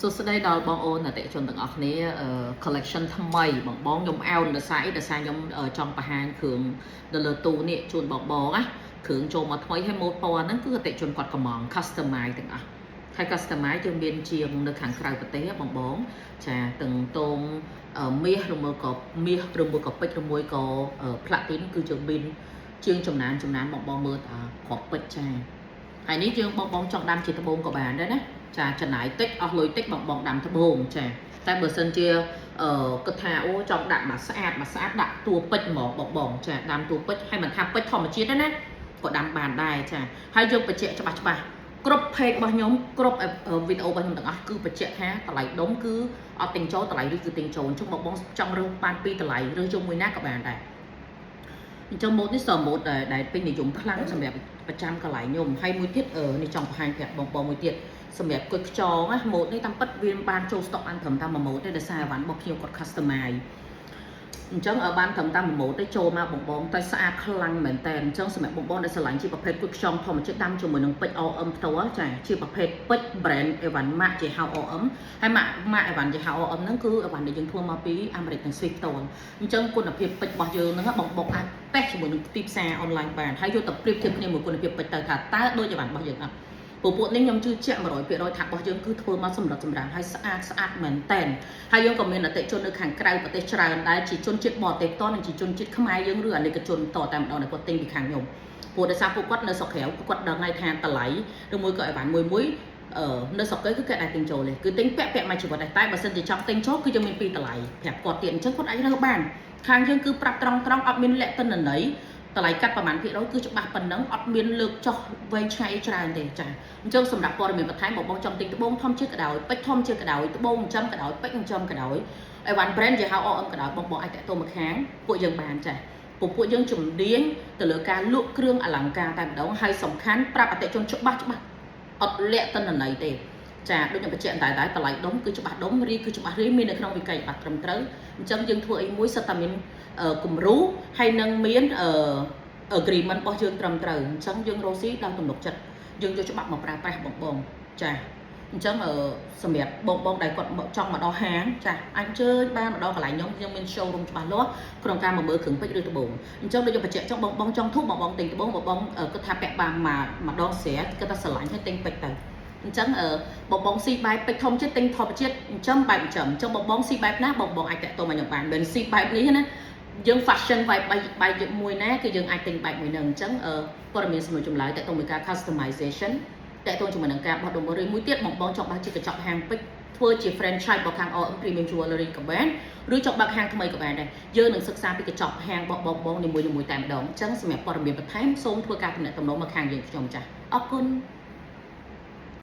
សួស្តីដល់បងអូនអតិថិជនទាំងអស់គ្នា collection ថ្មីបងខ្ញុំអោនដោយសារខ្ញុំចង់បង្ហាញគ្រឿងនៅលើទូនេះជូនបងណាគ្រឿងចូលមកថ្មីហើយម៉ូដពណ៌ហ្នឹងគឺអតិថិជនគាត់កំង customize ទាំងអស់ហើយ customize យើងមានជាងនៅខាងក្រៅប្រទេសបងចាទាំងតងមាសឬមួយក៏មាសឬមួយក៏ពេជ្រឬមួយក៏ platin គឺយើងមានជាងចំណានបងមើលថាគ្រាប់ពេជ្រចាហើយនេះយើងបងចង់ដាំជាត្បូងក៏បានដែរណាចាចំណាយតិចអស់លុយតិចបងដាំត្បូងចាតែបើសិនជាគិតថាអូចង់ដាក់មកស្អាតដាក់តួពេជ្រហ្មងបងចាដាំតួពេជ្រហើយមិនថាពេជ្រធម្មជាតិទេណាក៏ដាំបានដែរចាហើយយើងបញ្ជាក់ច្បាស់គ្រប់ page របស់ខ្ញុំគ្រប់វីដេអូរបស់ខ្ញុំទាំងអស់គឺបញ្ជាក់ថាតម្លៃដុំគឺអត់ទិញចូលតម្លៃឬគឺទិញចូលអញ្ចឹងបងចង់រើសបានពីតម្លៃឬជុំមួយណាក៏បានដែរអញ្ចឹងម៉ូដនេះម៉ូដដែលពេញនិយមខ្លាំងសម្រាប់ប្រចាំកន្លែងខ្ញុំហើយមួយទៀតនេះចង់បង្ហាញប្រាប់បងមួយទៀតសម្រាប់គុយខ្យងណាម៉ូដនេះតាមពិតវាបានចូល stock បានត្រឹមតែ1ម៉ូដទេដោយសារអីវ៉ាន់របស់ខ្ញុំគាត់ customize អញ្ចឹងបានត្រឹមតែ1ម៉ូដទេចូលមកបងតែស្អាតខ្លាំងមែនតើអញ្ចឹងសម្រាប់បងដែលស្រឡាញ់ជាប្រភេទគុយខ្យងធម្មជាតិដាំជាមួយនឹងពេជ្រ OM ផ្ទាល់ចាជាប្រភេទពេជ្រ brand អីវ៉ាន់ MAC ជាហៅ OM ហើយ MAC អីវ៉ាន់ជាហៅ OM ហ្នឹងគឺអីវ៉ាន់ដែលយើងធ្វើមកពីអាមេរិកនិងស្វីសផ្ទាល់អញ្ចឹងគុណភាពពេជ្ររបស់យើងហ្នឹងបងអាចតេស្តជាមួយនឹងទីផ្សារ online បានហើយយកទៅប្រៀបធៀបគ្នាមួយគុណភាពពេជ្រទៅថាតើដូចអីវ៉ាន់របស់យើងអត់ពួកនេះខ្ញុំជឿជាក់ 100% ថារបស់យើងគឺធ្វើមកសម្រាប់ចម្រាំងហើយស្អាតមែនតែនហើយយើងក៏មានអតិថិជននៅខាងក្រៅប្រទេសច្រើនដែរជាជនជាតិបរទេសតនិងជាជនជាតិខ្មែរយើងឬអនេកជនតតែម្ដងដែលគាត់ទិញពីខាងខ្ញុំព្រោះដោយសារពួកគាត់នៅស្រុកក្រៅគាត់ដឹងហើយថាតម្លៃឬមួយក៏អីវ៉ាន់មួយនៅស្រុកគេគឺគេអាចទិញចូលទេគឺទិញពាក់មួយជីវិតតែបើសិនជាចង់ទិញចូលគឺយើងមានពីរតម្លៃប្រាប់គាត់ទៀតអញ្ចឹងគាត់អាចរើសបានខាងយើងគឺប្រាប់ត្រង់អត់មានលក្ខណៈន័យតម្លៃកាត់ប្រហែលភាគរយគឺច្បាស់ប៉ុណ្ណឹងអត់មានលើកចុះវែងឆ្ងាយច្រើនទេចាអញ្ចឹងសម្រាប់ព័ត៌មានបន្ថែមបងចង់ទិញត្បូងធម្មជាតិក៏ដោយពេជ្រធម្មជាតិក៏ដោយត្បូងចិញ្ចឹមក៏ដោយពេជ្រចិញ្ចឹមក៏ដោយអីវ៉ាន់ brand ជាហៅ OM ក៏ដោយបងអាចតាក់ទងមកខាងពួកយើងបានចាពួកយើងជំនាញទៅលើការលក់គ្រឿងអលង្ការតែម្ដងហើយសំខាន់ប្រាប់អតិថិជនច្បាស់អត់លក្ខណៈន័យទេចាដូចខ្ញុំបញ្ជាក់តែតម្លៃដុំគឺច្បាស់ដុំរីគឺច្បាស់រីមាននៅក្នុងវិក័យប័ត្រត្រឹមត្រូវអញ្ចឹងយើងធ្វើអីមួយសិតតែមានគំរូហើយនឹងមានagreement របស់យើងត្រឹមត្រូវអញ្ចឹងយើងរកស៊ីដល់ទំនុកចិត្តយើងយកច្បាប់មកប្រើប្រាស់បងចាអញ្ចឹងសម្រាប់បងដែលគាត់ចង់មកដល់ហាងចាអញ្ជើញបានមកដល់កន្លែងខ្ញុំមាន showroom ច្បាស់លាស់ក្នុងការមកមើលគ្រឿងពេជ្រឬត្បូងអញ្ចឹងដូចខ្ញុំបញ្ជាក់ចង់បងចង់ធូបបងទិញត្បូងបងគិតថាពាក់បានមកដងស្រាគិតថាស្រឡាញ់ហើយទិញពេជ្រទៅអញ្ចឹងបងស៊ីបែបពេជ្រធម្មជាតិទិញធម្មជាតិអញ្ចឹងបែបអញ្ចឹងបងស៊ីបែបណាបងអាចតាក់ទងមកខ្ញុំបានមិនស៊ីបែបនេះណាយើង fashion បែបមួយណាគឺយើងអាចទិញបែបមួយហ្នឹងអញ្ចឹងព័ត៌មានសំណួរចម្លើយតាក់ទងមួយការ customization តាក់ទងជាមួយនឹងការបោះដុំឬមួយទៀតបងចង់បើកជាកញ្ចប់ហាងពេជ្រធ្វើជា franchise របស់ខាង OM Premium Jewelry ក៏បានឬចង់បើកហាងថ្មីក៏បានដែរយើងនឹងសិក្សាពីកញ្ចប់ហាងរបស់បងនីមួយតែម្ដងអញ្ចឹងសម្រាប់ព័ត៌មានបន្ថែមសូមធ្វើការទំនាក់ទំនងមកខាងយើងខ្ញុំចាស់អរគុណ